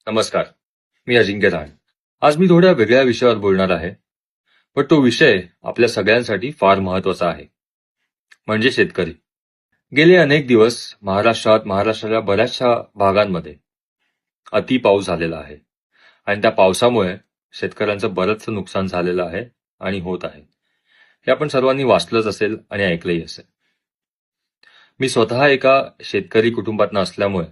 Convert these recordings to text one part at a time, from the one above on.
नमस्कार. मी अजिंक्य राहण. आज मी थोड्या वेगळ्या विषयावर बोलणार आहे, पण तो विषय आपल्या सगळ्यांसाठी फार महत्वाचा आहे, म्हणजे शेतकरी. गेले अनेक दिवस महाराष्ट्राच्या बऱ्याचशा भागांमध्ये अति पाऊस झालेला आहे आणि त्या पावसामुळे शेतकऱ्यांचं बरंचसं नुकसान झालेलं आहे आणि होत आहे. हे आपण सर्वांनी वाचलंच असेल आणि ऐकलंही असेल. मी स्वतः एका शेतकरी कुटुंबातनं असल्यामुळे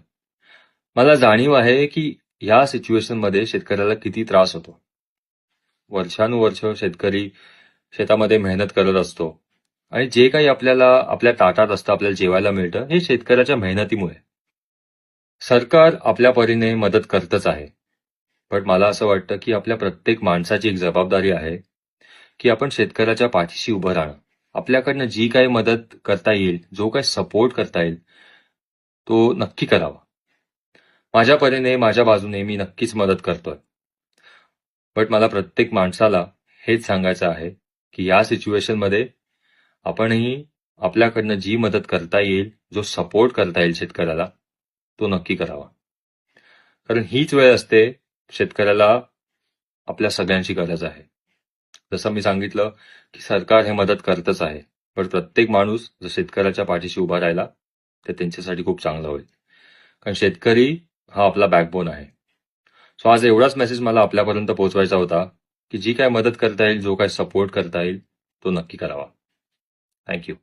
मला जाणीव आहे की या सिच्युएशनमध्ये शेतकऱ्याला किती त्रास होतो. वर्षानुवर्ष शेतकरी शेतामध्ये मेहनत करत असतो आणि जे काही आपल्याला आपल्या ताटात असतं, आपल्याला जेवायला मिळतं, हे शेतकऱ्याच्या मेहनतीमुळे. सरकार आपल्या परीने मदत करतच आहे, पण मला असं वाटतं की आपल्या प्रत्येक माणसाची एक जबाबदारी आहे की आपण शेतकऱ्याच्या पाठीशी उभं राहणं. आपल्याकडनं जी काही मदत करता येईल, जो काही सपोर्ट करता येईल, तो नक्की करावा. माझ्या परीने, माझ्या बाजूने मी नक्कीच मदत करतोय. बट मला प्रत्येक माणसाला हेच सांगायचं आहे की या सिच्युएशनमध्ये आपणही आपल्याकडनं जी मदत करता येईल, जो सपोर्ट करता येईल शेतकऱ्याला, तो नक्की करावा. कारण हीच वेळ असते शेतकऱ्याला आपल्या सगळ्यांची गरज आहे. जसं मी सांगितलं की सरकार हे मदत करतच आहे, पण प्रत्येक माणूस जर शेतकऱ्याच्या पाठीशी उभा राहिला तर त्यांच्यासाठी खूप चांगलं होईल. कारण शेतकरी हा आपला बॅकबोन आहे. सो आज एवढाच मेसेज मला आपल्यापर्यंत पोहोचवायचा होता की जी काय मदत करता येईल, जो काय सपोर्ट करता येईल, तो नक्की करावा. थँक्यू.